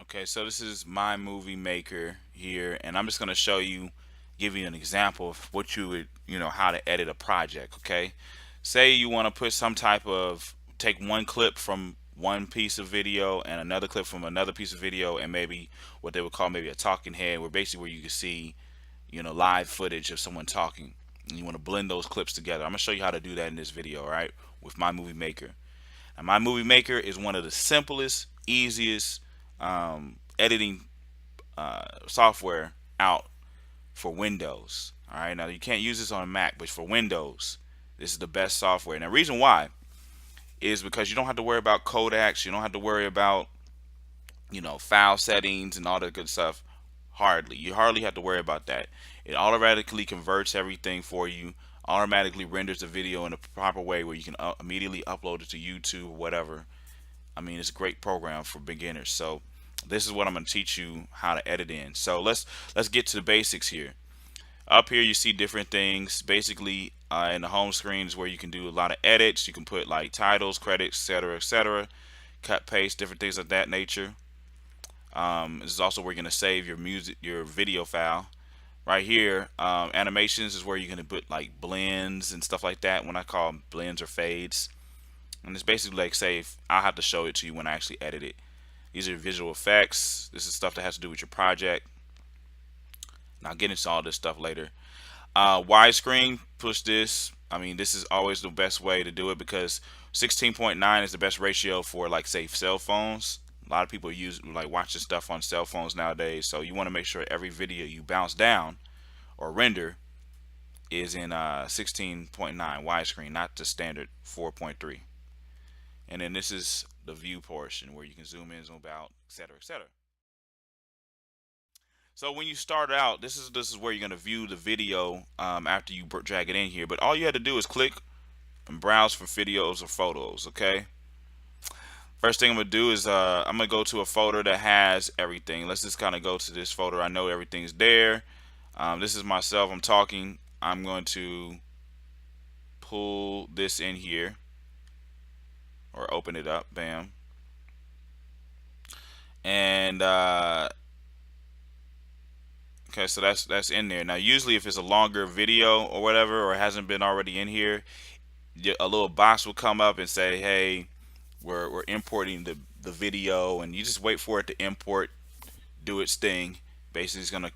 Okay, so this is my movie maker here, and I'm just gonna show you, give you an example of what you would, how to edit a project. Okay, say you want to put some type of, take one clip from one piece of video and another clip from another piece of video, and maybe what they would call maybe a talking head, where basically where you can see, live footage of someone talking, and you want to blend those clips together. I'm gonna show you how to do that in this video, all right, with my movie maker. And my movie maker is one of the simplest, easiest editing software out for Windows. All right, now you can't use this on a Mac, but for Windows, this is the best software. And the reason why is because you don't have to worry about codecs, you don't have to worry about file settings and all that good stuff. You hardly have to worry about that. It automatically converts everything for you, automatically renders the video in a proper way where you can immediately upload it to YouTube or whatever. I mean, it's a great program for beginners. So this is what I'm going to teach you how to edit in. So let's get to the basics here. Up here you see different things. Basically, in the home screen is where you can do a lot of edits. You can put like titles, credits, etc., etc., cut, paste, different things of that nature. This is also where you're going to save your music, your video file. Right here, animations is where you're going to put like blends and stuff like that. When I call them blends or fades, and it's basically like, say, I'll have to show it to you when I actually edit it. These are visual effects. This is stuff that has to do with your project, and I'll get into all this stuff later. Widescreen, push this. I mean, this is always the best way to do it because 16.9 is the best ratio for, like, say, cell phones. A lot of people use, like, watching stuff on cell phones nowadays, so you want to make sure every video you bounce down or render is in 16.9 widescreen, not the standard 4.3. And then this is the view portion where you can zoom in, zoom out, etc., etc. So when you start out, this is where you're gonna view the video after you drag it in here. But all you had to do is click and browse for videos or photos. Okay. First thing I'm gonna do is I'm gonna go to a folder that has everything. Let's just kind of go to this folder. I know everything's there. This is myself. I'm talking. I'm going to pull this in here or open it up. Bam. And okay, so that's in there. Now usually if it's a longer video or whatever, or it hasn't been already in here, a little box will come up and say, hey, we're importing the video, and you just wait for it to import, do its thing. Basically it's gonna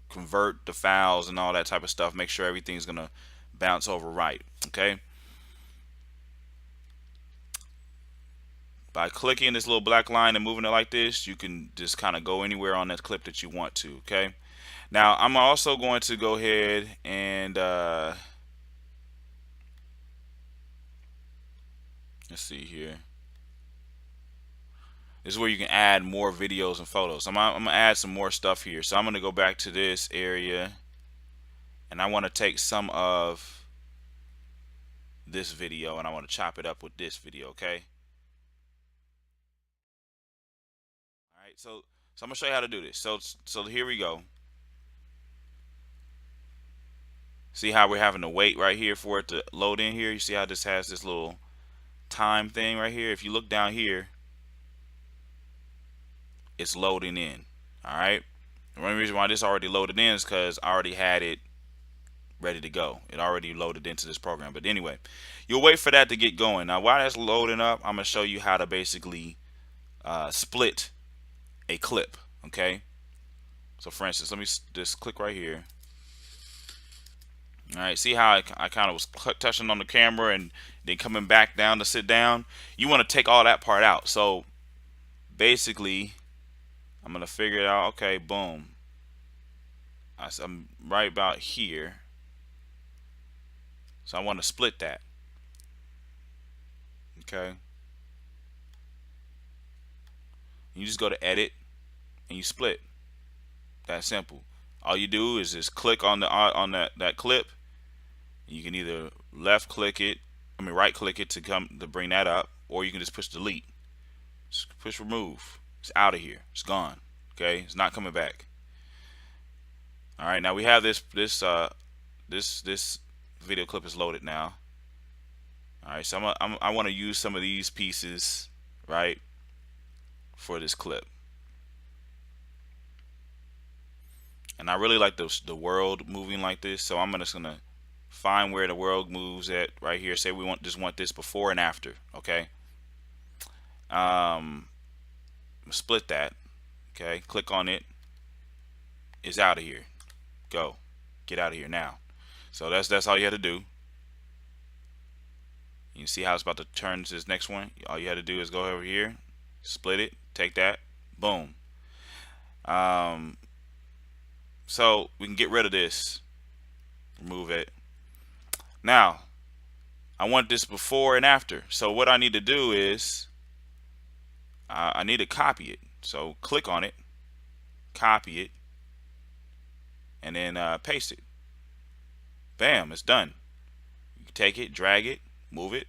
convert the files and all that type of stuff, make sure everything's gonna bounce over right. Okay, by clicking this little black line and moving it like this, you can just kind of go anywhere on that clip that you want to. Okay, now I'm also going to go ahead and let's see here. This is where you can add more videos and photos. I'm gonna add some more stuff here. So I'm gonna go back to this area, and I want to take some of this video and I want to chop it up with this video. Okay. All right. So I'm gonna show you how to do this. So here we go. See how we're having to wait right here for it to load in here? You see how this has this little time thing right here? If you look down here, it's loading in. All right. The only reason why this already loaded in is because I already had it ready to go. It already loaded into this program. But anyway, you'll wait for that to get going. Now while that's loading up, I'm gonna show you how to basically split a clip. Okay. So for instance, let me just click right here. All right, see how I kind of was touching on the camera and then coming back down to sit down? You want to take all that part out. So basically, I'm going to figure it out. Okay, boom. I'm right about here. So I want to split that. Okay. You just go to edit and you split. That simple. All you do is just click on that clip. You can either left click it, right click it to bring that up, or you can just push delete. Just push remove. It's out of here. It's gone. Okay, it's not coming back. All right, now we have this video clip is loaded now. All right, so I want to use some of these pieces, right, for this clip. And I really like the world moving like this, so I'm just gonna find where the world moves at right here. Say we want this before and after. Okay. Um, split that. Okay. Click on it. It's out of here. Go. Get out of here now. So that's all you had to do. You see how it's about to turn to this next one. All you had to do is go over here, split it, take that, boom. Um, so we can get rid of this, remove it. Now, I want this before and after. So what I need to do is I need to copy it. So click on it, copy it, and then paste it. Bam, it's done. You can take it, drag it, move it.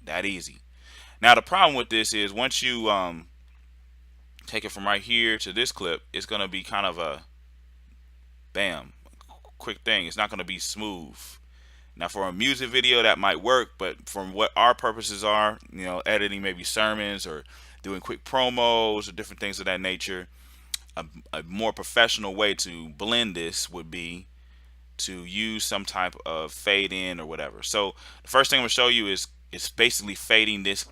That easy. Now the problem with this is once you take it from right here to this clip, it's gonna be kind of a bam, quick thing. It's not gonna be smooth. Now for a music video that might work, but from what our purposes are, editing maybe sermons or doing quick promos or different things of that nature, a more professional way to blend this would be to use some type of fade in or whatever. So the first thing I'm gonna show you is it's basically fading this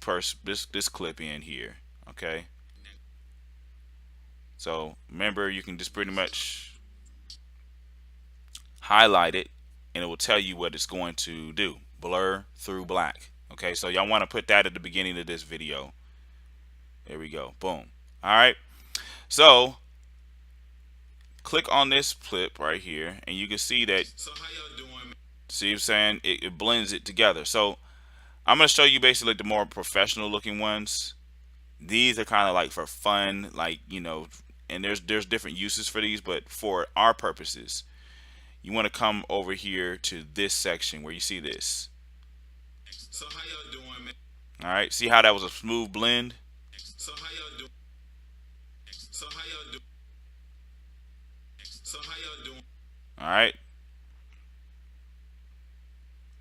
this clip in here. Okay. So remember, you can just pretty much highlight it and it will tell you what it's going to do. Blur through black. Okay, so y'all want to put that at the beginning of this video. There we go. Boom. All right. So click on this clip right here and you can see that. So how y'all doing? See what I'm saying? It blends it together. So I'm going to show you basically the more professional looking ones. These are kind of like for fun, like, and there's different uses for these, but for our purposes, you want to come over here to this section where you see this. So how y'all doing, man? All right, see how that was a smooth blend? So how y'all doing? So how y'all doing? So how y'all doing? All right.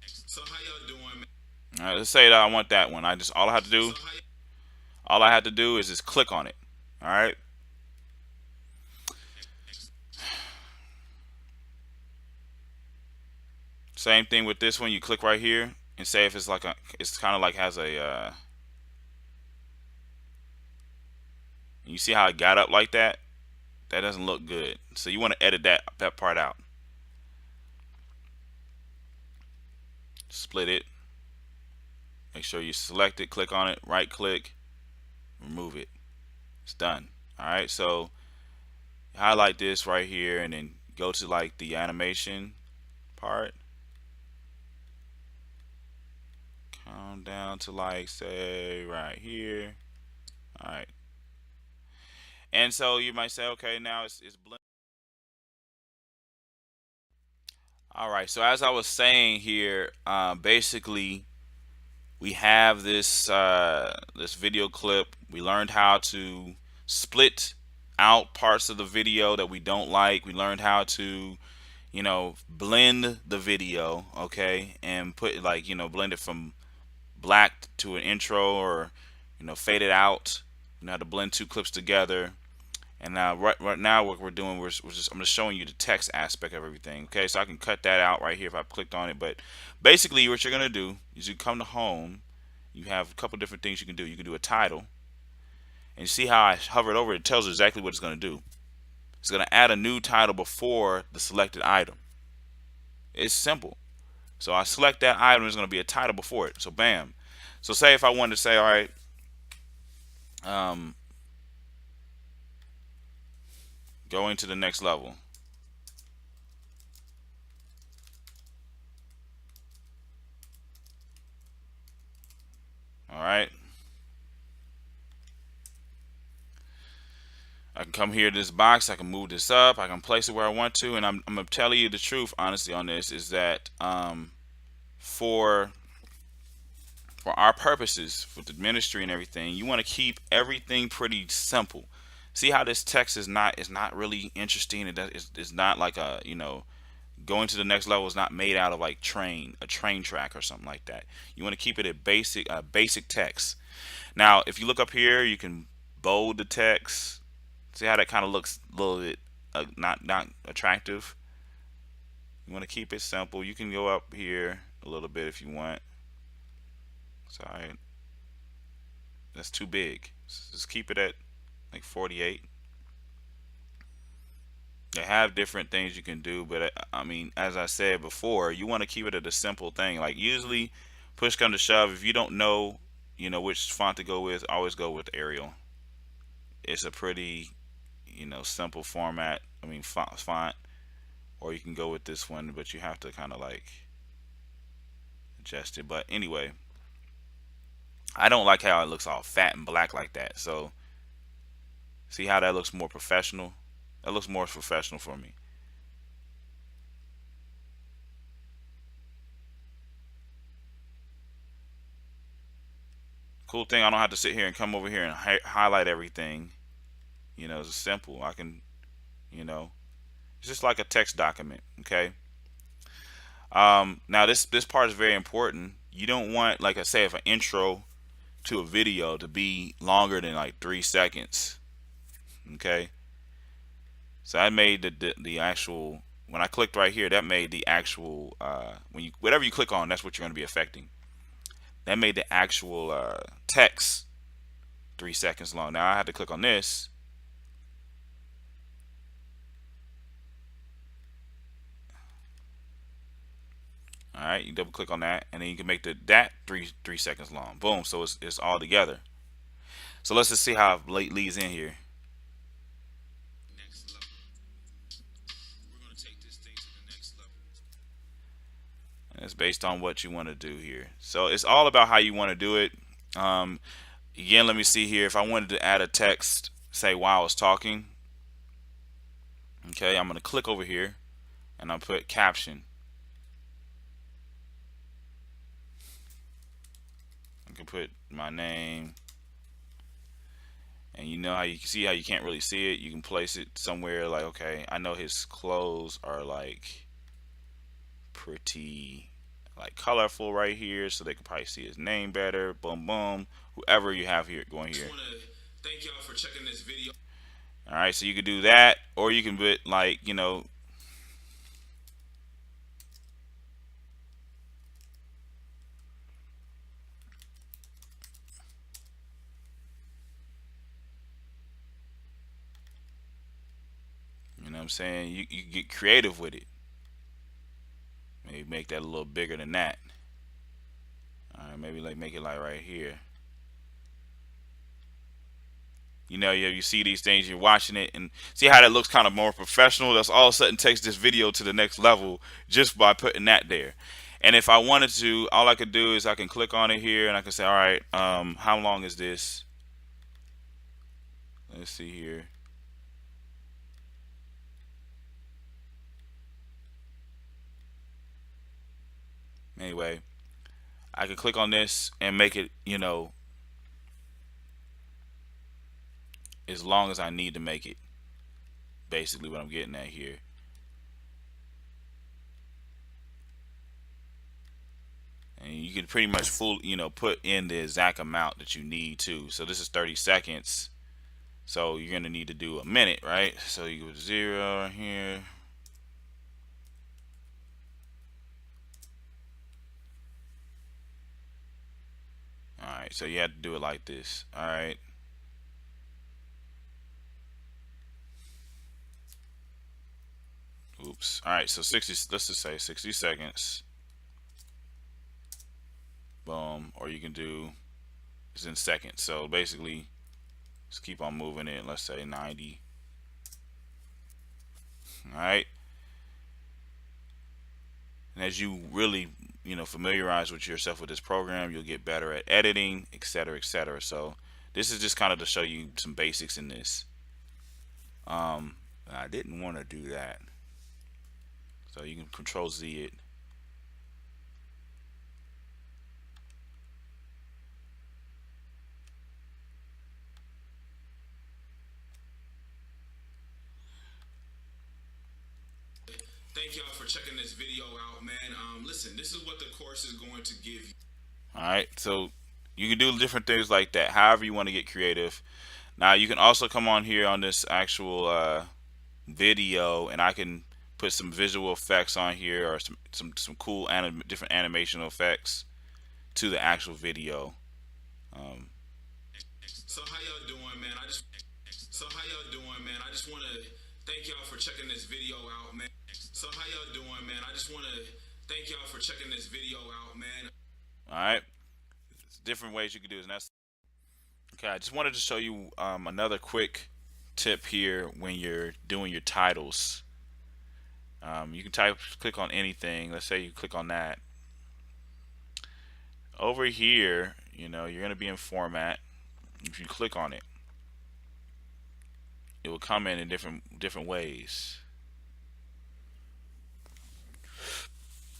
So how y'all doing, man? All right, let's say that I want that one. All I had to do is just click on it. All right. Same thing with this one. You click right here and say if it's like it's kind of like has a. You see how it got up like that? That doesn't look good. So you want to edit that part out. Split it. Make sure you select it. Click on it. Right click. Remove it. It's done. All right. So highlight this right here and then go to like the animation part. Come down to like say right here. All right. And so you might say, okay, now it's blended. All right. So as I was saying here, basically we have this this video clip. We learned how to split out parts of the video that we don't like. We learned how to blend the video, okay, and put like blend it from black to an intro, or fade it out. You know how to blend two clips together. And now right now what we're doing, I'm just showing you the text aspect of everything. Okay, so I can cut that out right here if I clicked on it. But basically what you're gonna do is you come to home. You have a couple different things you can do. You can do a title, and you see how I hovered over it, it tells you exactly what it's gonna do. It's gonna add a new title before the selected item. It's simple. So I select that item, there's going to be a title before it. So bam. So say if I wanted to say, all right, going to the next level. All right. I can come here to this box. I can move this up. I can place it where I want to. And I'm going to tell you the truth, honestly, on this is that for our purposes, for the ministry and everything, you want to keep everything pretty simple. See how this text is not really interesting. It's not like a going to the next level is not made out of like a train track or something like that. You want to keep it a basic text. Now if you look up here, you can bold the text. See how that kind of looks a little bit not attractive. You want to keep it simple. You can go up here a little bit if you want. Sorry, that's too big. Just keep it at like 48. They have different things you can do, but I mean, as I said before, you want to keep it at a simple thing. Like usually, push come to shove, if you don't know, which font to go with, always go with Arial. It's a pretty, simple format. I mean, font, or you can go with this one, but you have to kind of like adjust it. But anyway, I don't like how it looks all fat and black like that. So, see how that looks more professional? That looks more professional for me. Cool thing, I don't have to sit here and come over here and highlight everything. It's simple. I can, you know, it's just like a text document. Okay. Now this part is very important. You don't want, like I say, if an intro to a video to be longer than like 3 seconds. Okay. So I made the actual, when I clicked right here, that made the actual when you, whatever you click on, that's what you're going to be affecting. That made the actual text 3 seconds long. Now I had to click on this. All right, you double click on that, and then you can make that three seconds long. Boom. So it's all together. So let's just see how it leads in here. Next level. We're going to take this thing to the next level. And it's based on what you want to do here. So it's all about how you want to do it. Again, let me see here. If I wanted to add a text, say while I was talking, okay, I'm going to click over here, and I'll put caption. I can put my name, and you know how you can see how you can't really see it. You can place it somewhere like, okay, I know his clothes are like pretty like colorful right here, so they can probably see his name better. Boom, boom. Whoever you have here going here. Thank y'all for checking this video. All right, so you can do that, or you can put like, you know what I'm saying? You get creative with it. Maybe make that a little bigger than that. All right, maybe like make it like right here. You see these things, you're watching it, and see how that looks kind of more professional. That's all of a sudden takes this video to the next level just by putting that there. And if I wanted to, all I could do is I can click on it here, and I can say, all right, how long is this? Let's see here. Anyway, I can click on this and make it, as long as I need to make it. Basically what I'm getting at here. And you can pretty much put in the exact amount that you need to. So this is 30 seconds. So you're gonna need to do a minute, right? So you go to 0 right here. Alright, so you have to do it like this. Alright. Oops. Alright, so 60, let's just say 60 seconds. Boom. Or you can do, it's in seconds. So basically, just keep on moving it. Let's say 90. Alright. And as you really, familiarize with yourself with this program, you'll get better at editing, etc., etc. So this is just kind of to show you some basics in this. I didn't want to do that. So you can Control Z it. Thank y'all for checking this video out, man. Listen, this is what the course is going to give you. All right, so you can do different things like that, however you want to get creative. Now you can also come on here on this actual video, and I can put some visual effects on here, or some cool different animation effects to the actual video. Um, So how y'all doing, man? I just want to thank y'all for checking this video out, man. So how y'all doing, man? I just want to thank y'all for checking this video out, man. all right, different ways you can do it, and that's okay. I just wanted to show you another quick tip here when you're doing your titles. You can click on anything. Let's say you click on that. Over here, you're going to be in format. If you click on it, it will come in different ways.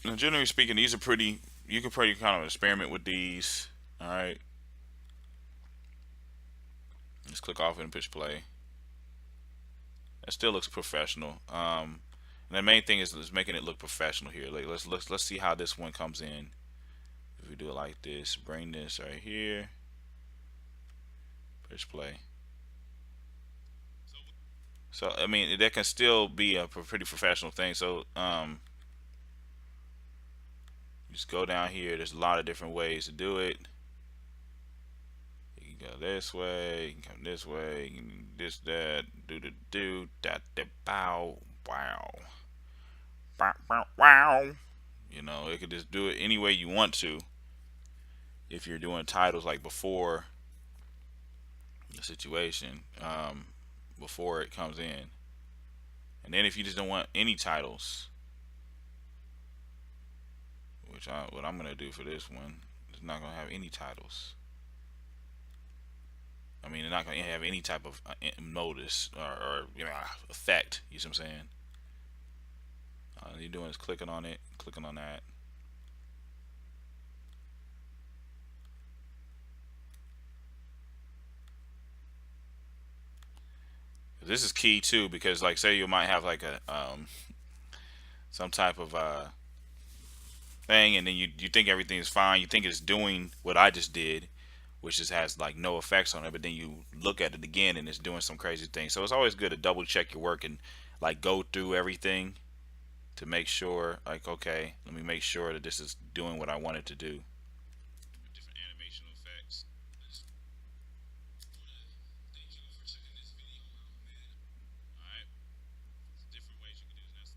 Now, generally speaking, these are pretty. You can pretty kind of experiment with these. All right. Just click off and push play. It still looks professional. And the main thing is making it look professional here. Like let's see how this one comes in. If we do it like this, bring this right here, push play. So I mean that can still be a pretty professional thing. So just go down here. There's a lot of different ways to do it. You can go this way. You can come this way. You can this that do that bow wow. Bow, bow, wow. It could just do it any way you want to. If you're doing titles like before the situation, before it comes in, and then if you just don't want any titles, what I'm gonna do for this one is not gonna have any titles. I mean, they're not gonna have any type of notice or effect. You see what I'm saying? All you're doing is clicking on it, clicking on that. This is key too, because like say you might have like a some type of thing, and then you think everything's fine. You think it's doing what I just did, which just has like no effects on it. But then you look at it again, and it's doing some crazy thing. So it's always good to double check your work and like go through everything to make sure, like, okay, let me make sure that this is doing what I want it to do. Different animation effects. Alright. Different ways you can do this.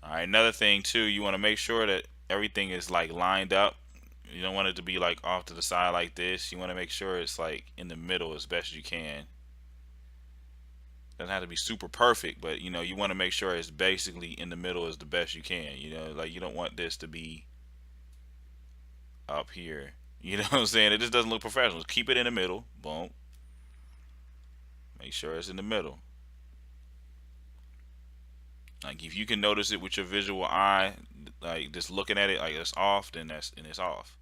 Alright, another thing too, you want to make sure that everything is like lined up. You don't want it to be like off to the side like this. You want to make sure it's like in the middle as best as you can. Doesn't have to be super perfect, but you want to make sure it's basically in the middle as the best you can. Like you don't want this to be up here. You know what I'm saying? It just doesn't look professional. Keep it in the middle. Boom. Make sure it's in the middle. Like if you can notice it with your visual eye, like just looking at it, like it's off, then it's off.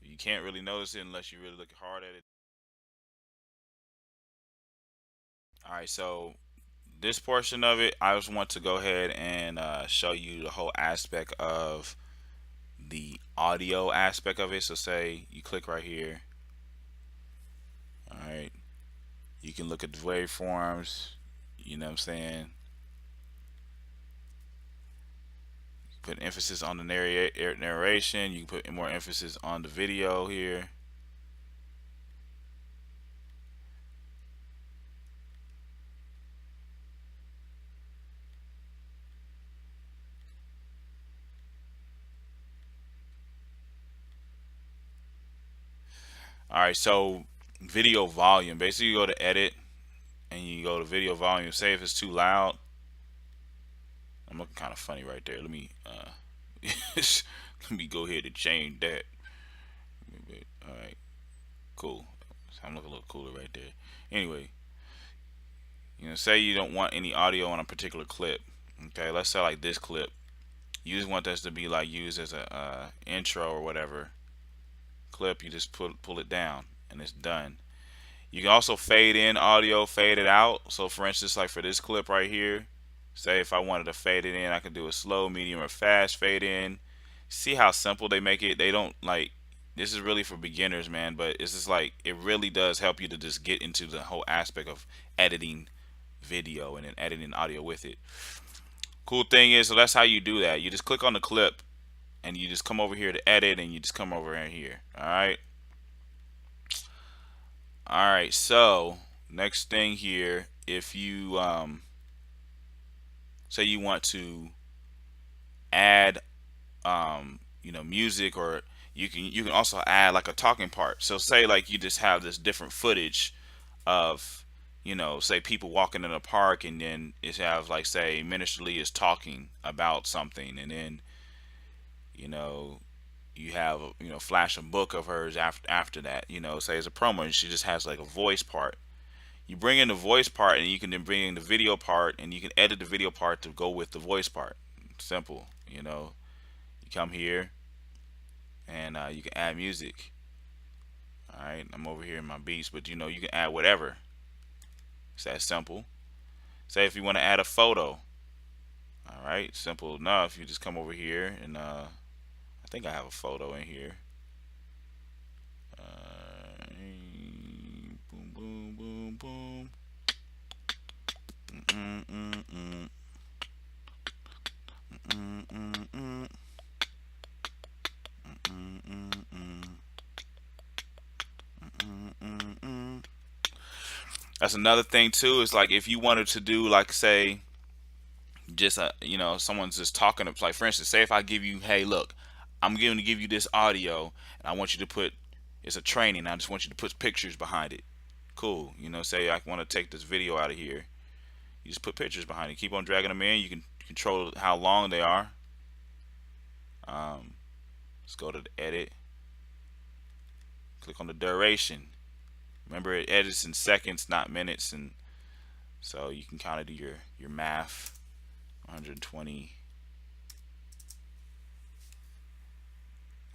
You can't really notice it unless you really look hard at it. All right, so this portion of it, I just want to go ahead and show you the whole aspect of the audio aspect of it. So say you click right here. All right, you can look at the waveforms. You know what I'm saying? Put emphasis on the narration. You can put more emphasis on the video here. All right, so video volume. Basically, you go to edit and you go to video volume. Say if it's too loud. I'm looking kind of funny right there. Let me let me go ahead and change that. All right, cool. I'm looking a little cooler right there. Anyway, say you don't want any audio on a particular clip. Okay, let's say like this clip. You just want this to be like used as a intro or whatever clip. You just pull it down and it's done. You can also fade in audio, fade it out. So for instance, like for this clip right here, say if I wanted to fade it in, I can do a slow, medium, or fast fade in. See how simple they make it? They don't like this is really for beginners, man. But it's just like it really does help you to just get into the whole aspect of editing video and then editing audio with it. Cool thing is, so that's how you do that. You just click on the clip and you just come over here to edit, and you just come over in here. All right. All right. So next thing here, if you say you want to add music, or you can also add like a talking part. So say like you just have this different footage of say people walking in a park, and then it has like say Minister Lee is talking about something, and then you know you have flash a book of hers after that, say it's a promo, and she just has like a voice part. You bring in the voice part, and you can then bring in the video part, and you can edit the video part to go with the voice part. Simple. You come here, and you can add music. All right, I'm over here in my beats, but you can add whatever. It's that simple. Say if you want to add a photo. All right, simple enough. You just come over here, and I think I have a photo in here. Boom, boom, boom, boom. Mm-mm-mm-mm. Mm-mm-mm. Mm-mm-mm. Mm-mm-mm. That's another thing too. Is like if you wanted to do like say just someone's just talking, like for instance, say if I give you, hey look, I'm going to give you this audio, and I want you to put, it's a training, I just want you to put pictures behind it. Cool. Say I want to take this video out of here, you just put pictures behind it, keep on dragging them in. You can control how long they are. Let's go to the edit, click on the duration. Remember, it edits in seconds, not minutes, and so you can kind of do your math. 120.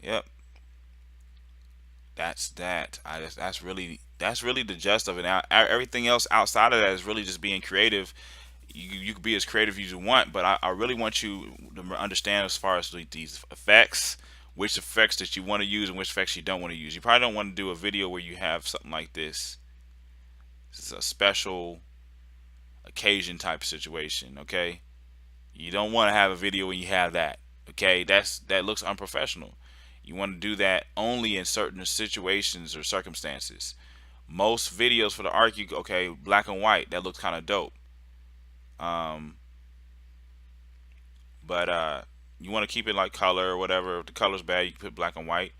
Yep. That's that. That's really the gist of it. Now everything else outside of that is really just being creative. You can be as creative as you want, but I really want you to understand as far as these effects, which effects that you want to use and which effects you don't want to use. You probably don't want to do a video where you have something like this. This is a special occasion type situation, okay? You don't want to have a video when you have that, okay? That looks unprofessional. You want to do that only in certain situations or circumstances. Most videos for the ARC, okay, black and white, that looks kind of dope. But you want to keep it like color or whatever. If the color's bad, you can put black and white.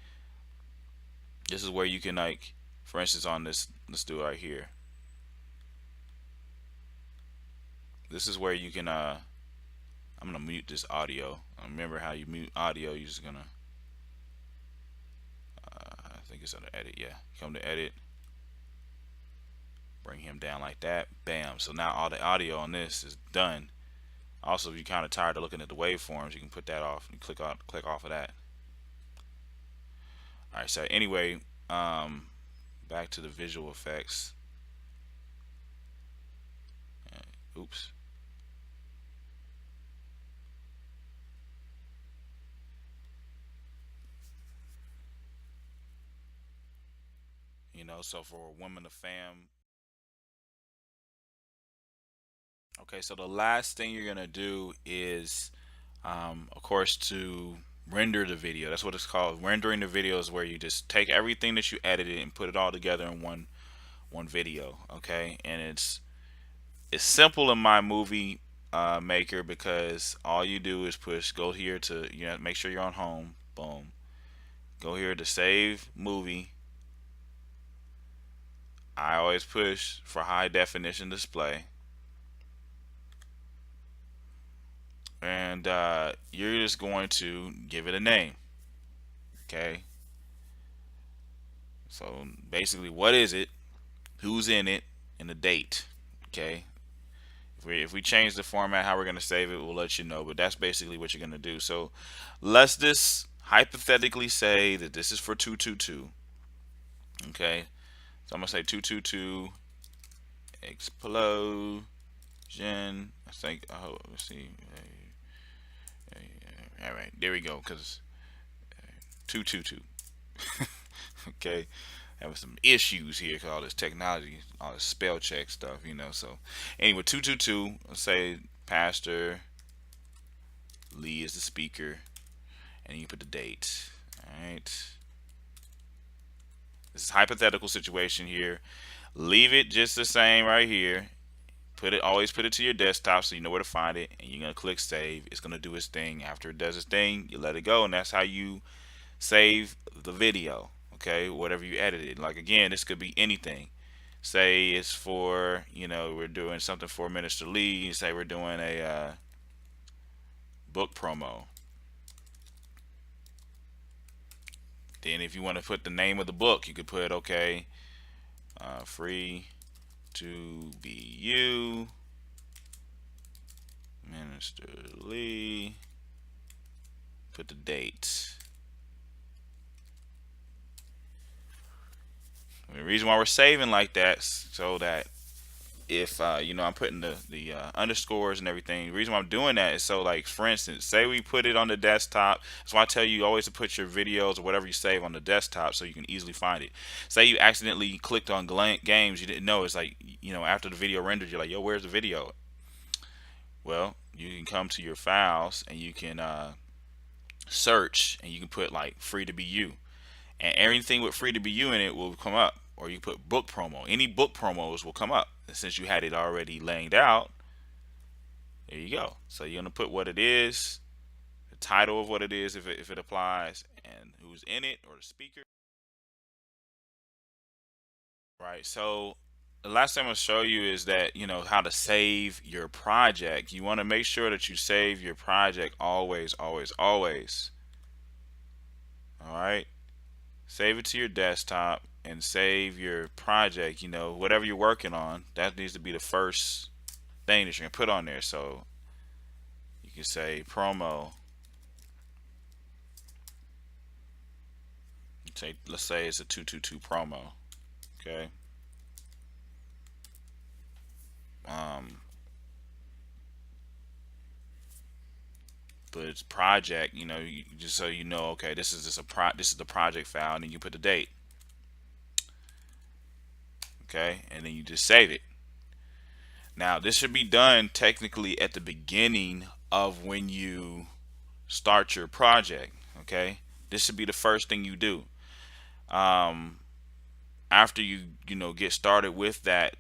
This is where you can, like, for instance, on this, let's do it right here. This is where you can I'm gonna mute this audio. Remember how you mute audio, you're just gonna I think it's under edit. Yeah, come to edit, bring him down like that, bam. So now all the audio on this is done. Also, if you're kind of tired of looking at the waveforms, you can put that off and click off of that. All right, so anyway, back to the visual effects. Oops. So for a woman to fam. Okay, so the last thing you're gonna do is, of course, to render the video. That's what it's called. Rendering the video is where you just take everything that you edited and put it all together in one video. Okay, and it's simple in my movie maker, because all you do is go here to make sure you're on home. Boom. Go here to save movie. I always push for high definition display. And you're just going to give it a name. Okay. So basically, what is it? Who's in it? And the date. Okay. If we change the format, how we're going to save it, we'll let you know. But that's basically what you're going to do. So let's just hypothetically say that this is for 222. Okay. So I'm going to say 222 explosion. I think, let's see. All right, there we go. Because 222. Okay, having some issues here because all this technology, all this spell check stuff, So anyway, 222. Let's say Pastor Lee is the speaker, and you put the date. All right. This is hypothetical situation here. Leave it just the same right here. Always put it to your desktop so you know where to find it, and you're gonna click save. It's gonna do its thing. After it does its thing, you let it go, and that's how you save the video. Okay, whatever you edited. Like again, this could be anything. Say it's for we're doing something for Minister Lee. Say we're doing a book promo. Then if you want to put the name of the book, you could put free to be you, Minister Lee. Put the date. The reason why we're saving like that so that if I'm putting the underscores and everything. The reason why I'm doing that is so, like, for instance, say we put it on the desktop. That's why I tell you always to put your videos or whatever you save on the desktop so you can easily find it. Say you accidentally clicked on games you didn't know. It's like, after the video rendered, you're like, yo, where's the video? Well, you can come to your files and you can search, and you can put like free to be you, and everything with free to be you in it will come up. Or you put book promo. Any book promos will come up. And since you had it already laid out, there you go. So you're gonna put what it is, the title of what it is if it applies, and who's in it or the speaker. Right. So the last thing I'm gonna show you is that how to save your project. You want to make sure that you save your project always, always, always. All right. Save it to your desktop and save your project, whatever you're working on. That needs to be the first thing that you're going to put on there. So you can say promo. Let's say it's a 222 promo. Okay. But it's project, just so you know, okay, this is this is the project file, and then you put the date. Okay, and then you just save it. Now this should be done technically at the beginning of when you start your project. Okay, this should be the first thing you do. After you get started with that,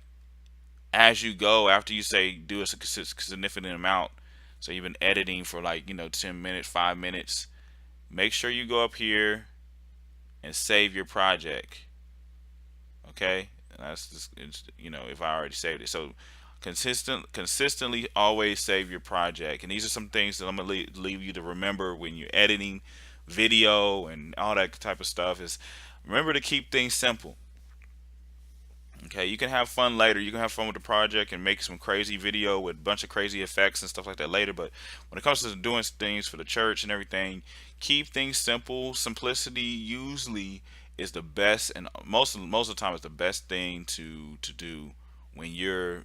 as you go, after you say do a significant amount, so you've been editing for like 10 minutes, 5 minutes, make sure you go up here and save your project. Okay, and that's just if I already saved it. So consistently always save your project, and these are some things that I'm gonna leave you to remember when you're editing video and all that type of stuff. Is remember to keep things simple. Okay, you can have fun later. You can have fun with the project and make some crazy video with a bunch of crazy effects and stuff like that later. But when it comes to doing things for the church and everything, keep things simple. Simplicity usually is the best, and most of the time is the best thing to do when you're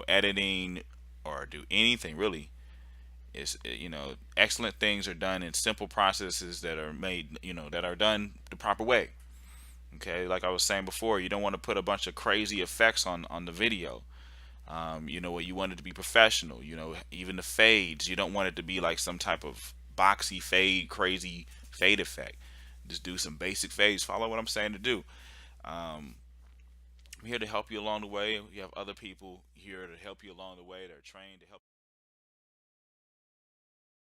editing or do anything really. Is excellent things are done in simple processes that are made that are done the proper way. Okay, like I was saying before, you don't want to put a bunch of crazy effects on the video. You want it to be professional. Even the fades, you don't want it to be like some type of boxy fade, crazy fade effect. Just do some basic fades. Follow what I'm saying to do. I'm here to help you along the way. You have other people here to help you along the way that are trained to help.